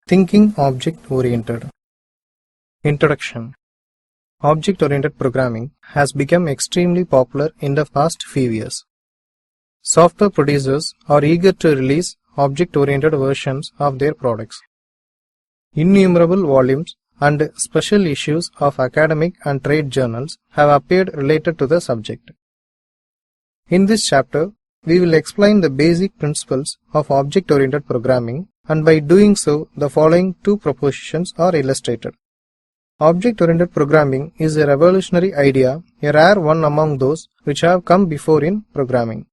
Thinking object-oriented. Introduction. Object-oriented programming has become extremely popular in the past few years. Software producers are eager to release object-oriented versions of their products. Innumerable volumes and special issues of academic and trade journals have appeared related to the subject. In this chapter, we will explain the basic principles of object-oriented programming, and by doing so, the following two propositions are illustrated. Object-oriented programming is a revolutionary idea, a rare one among those which have come before in programming.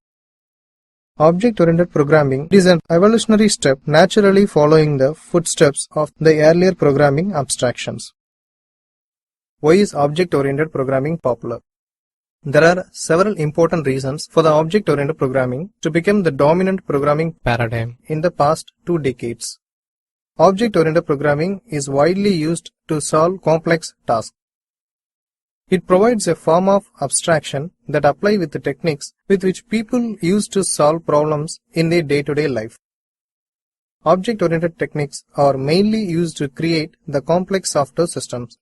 Object-oriented programming is an evolutionary step naturally following the footsteps of the earlier programming abstractions. Why is object-oriented programming popular? There are several important reasons for the object-oriented programming to become the dominant programming paradigm in the past 2 decades. Object-oriented programming is widely used to solve complex tasks. It provides a form of abstraction that apply with the techniques with which people use to solve problems in their day-to-day life. Object-oriented techniques are mainly used to create the complex software systems.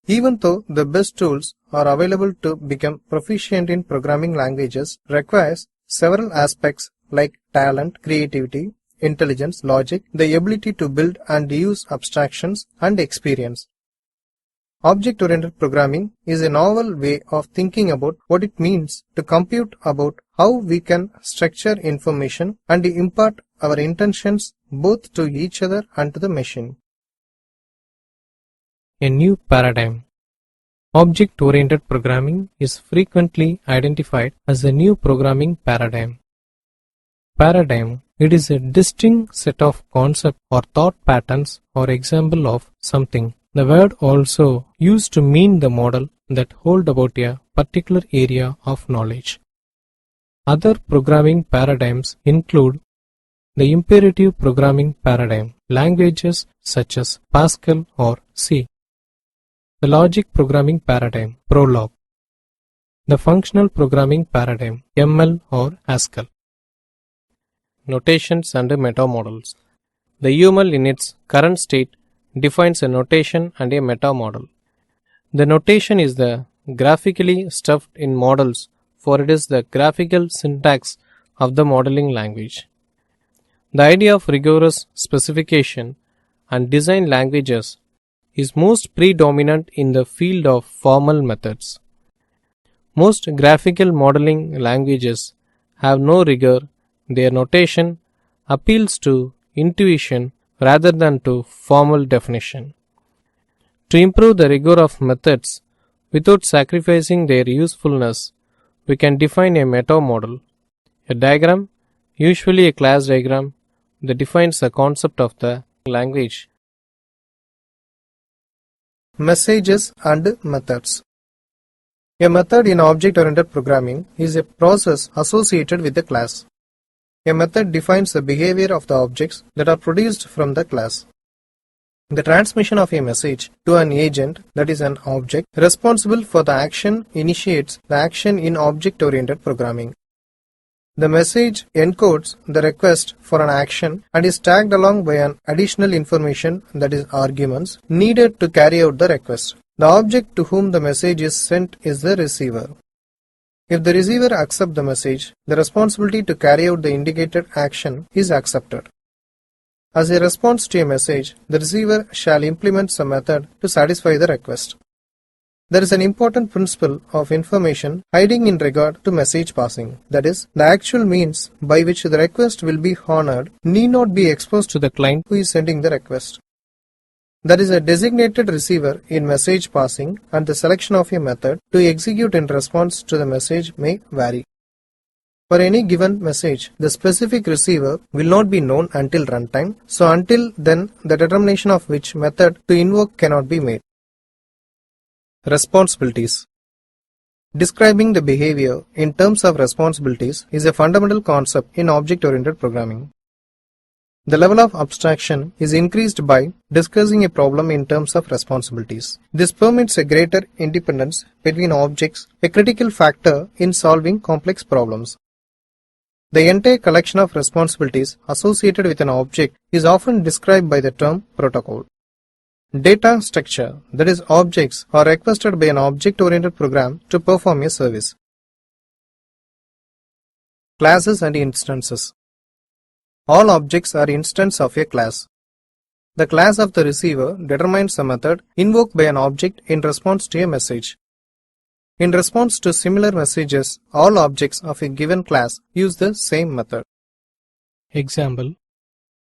Even though the best tools are available to become proficient in programming languages requires several aspects like talent, creativity, intelligence, logic, the ability to build and use abstractions, and experience. Object-oriented programming is a novel way of thinking about what it means to compute about how we can structure information and impart our intentions both to each other and to the machine. A new paradigm. Object-oriented programming is frequently identified as a new programming paradigm. Paradigm. It is a distinct set of concepts or thought patterns or example of something. The word also used to mean the model that hold about a particular area of knowledge. Other programming paradigms include the imperative programming paradigm, languages such as Pascal or C. The logic programming paradigm, Prolog. The functional programming paradigm, ML or Haskell. Notations and meta-models. The UML in its current state defines a notation and a meta-model. The notation is the graphically stuffed in models, for it is the graphical syntax of the modeling language. The idea of rigorous specification and design languages is most predominant in the field of formal methods. Most graphical modeling languages have no rigor. Their notation appeals to intuition rather than to formal definition. To improve the rigor of methods without sacrificing their usefulness, we can define a meta-model, a diagram, usually a class diagram, that defines the concept of the language. Messages and methods. A method in object-oriented programming is a process associated with the class. A method defines the behavior of the objects that are produced from the class. The transmission of a message to an agent, that is an object, responsible for the action initiates the action in object-oriented programming. The message encodes the request for an action and is tagged along by an additional information, that is arguments, needed to carry out the request. The object to whom the message is sent is the receiver. If the receiver accepts the message, the responsibility to carry out the indicated action is accepted. As a response to a message, the receiver shall implement some method to satisfy the request. There is an important principle of information hiding in regard to message passing, that is, the actual means by which the request will be honored need not be exposed to the client who is sending the request. There is a designated receiver in message passing, and the selection of a method to execute in response to the message may vary. For any given message, the specific receiver will not be known until runtime, so until then the determination of which method to invoke cannot be made. Responsibilities. Describing the behavior in terms of responsibilities is a fundamental concept in object-oriented programming. The level of abstraction is increased by discussing a problem in terms of responsibilities. This permits a greater independence between objects, a critical factor in solving complex problems. The entire collection of responsibilities associated with an object is often described by the term protocol. Data structure, that is, objects, are requested by an object-oriented program to perform a service. Classes and instances. All objects are instances of a class. The class of the receiver determines the method invoked by an object in response to a message. In response to similar messages, all objects of a given class use the same method. Example.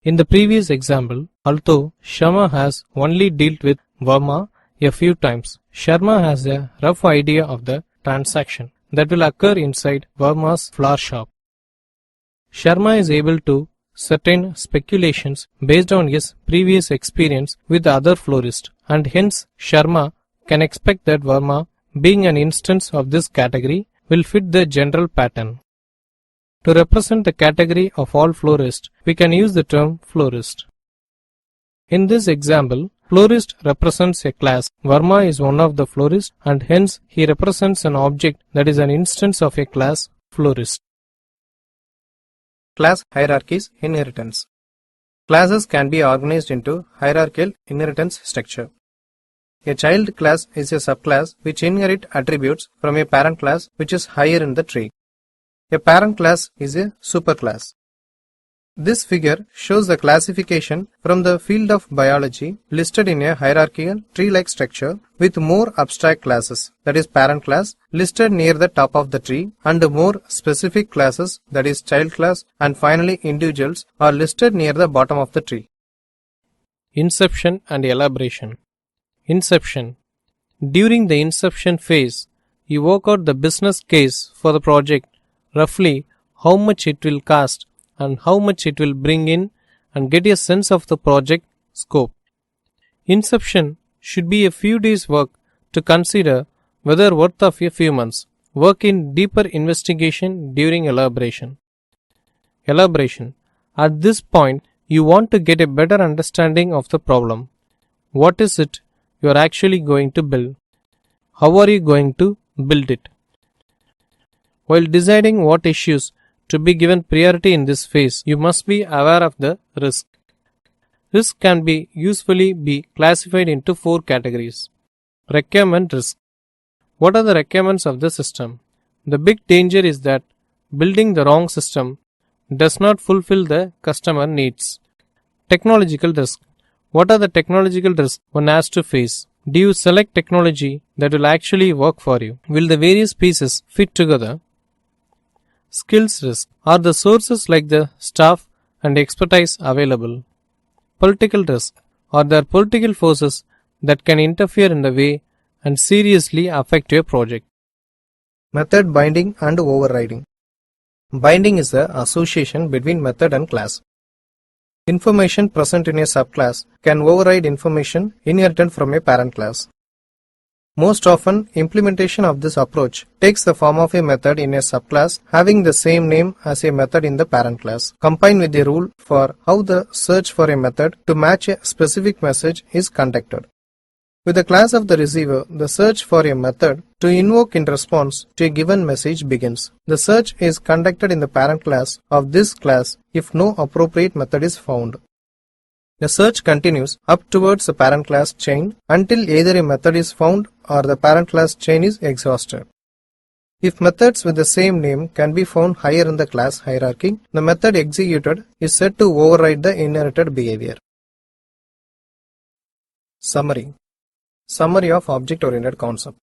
In the previous example, although Sharma has only dealt with Verma a few times, Sharma has a rough idea of the transaction that will occur inside Verma's flower shop. Sharma is able to certain speculations based on his previous experience with the other florist, and hence Sharma can expect that Verma, being an instance of this category, will fit the general pattern. To represent the category of all florists, we can use the term florist. In this example, florist represents a class. Verma is one of the florists, and hence he represents an object that is an instance of a class florist. Class hierarchies, inheritance. Classes can be organized into hierarchical inheritance structure. A child class is a subclass which inherits attributes from a parent class which is higher in the tree. A parent class is a superclass. This figure shows the classification from the field of biology listed in a hierarchical tree-like structure with more abstract classes, that is parent class, listed near the top of the tree, and more specific classes, that is child class, and finally individuals are listed near the bottom of the tree. Inception and elaboration. Inception. During the inception phase, you work out the business case for the project, roughly how much it will cost and how much it will bring in, and get a sense of the project scope. Inception should be a few days' work to consider whether worth of a few months. Work in deeper investigation during elaboration. Elaboration. At this point, you want to get a better understanding of the problem. What is it you are actually going to build? How are you going to build it? While deciding what issues to be given priority in this phase, you must be aware of the risk. Risk can be usefully be classified into 4 categories. Requirement risk. What are the requirements of the system? The big danger is that building the wrong system does not fulfill the customer needs. Technological risk. What are the technological risks one has to face? Do you select technology that will actually work for you? Will the various pieces fit together? Skills risk. Are the sources like the staff and expertise available? Political risk. Are there political forces that can interfere in the way and seriously affect your project? Method binding and overriding. Binding is the association between method and class. Information present in a subclass can override information inherited from a parent class. Most often, implementation of this approach takes the form of a method in a subclass having the same name as a method in the parent class, combined with a rule for how the search for a method to match a specific message is conducted. With the class of the receiver, the search for a method to invoke in response to a given message begins. The search is conducted in the parent class of this class if no appropriate method is found. The search continues up towards the parent class chain until either a method is found or the parent class chain is exhausted. If methods with the same name can be found higher in the class hierarchy, the method executed is said to override the inherited behavior. Summary. Summary of object-oriented concept.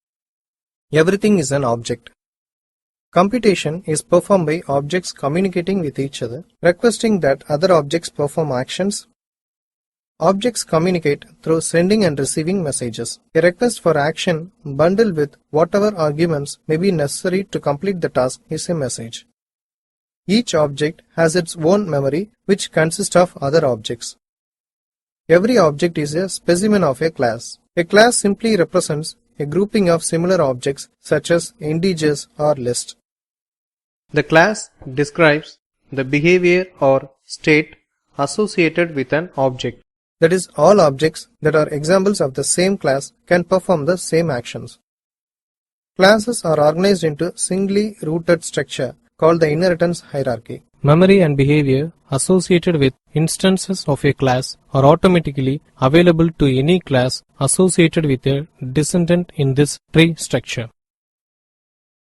Everything is an object. Computation is performed by objects communicating with each other, requesting that other objects perform actions. Objects communicate through sending and receiving messages. A request for action bundled with whatever arguments may be necessary to complete the task is a message. Each object has its own memory which consists of other objects. Every object is a specimen of a class. A class simply represents a grouping of similar objects such as integers or lists. The class describes the behavior or state associated with an object. That is, all objects that are examples of the same class can perform the same actions. Classes are organized into singly rooted structure called the inheritance hierarchy. Memory and behavior associated with instances of a class are automatically available to any class associated with a descendant in this tree structure.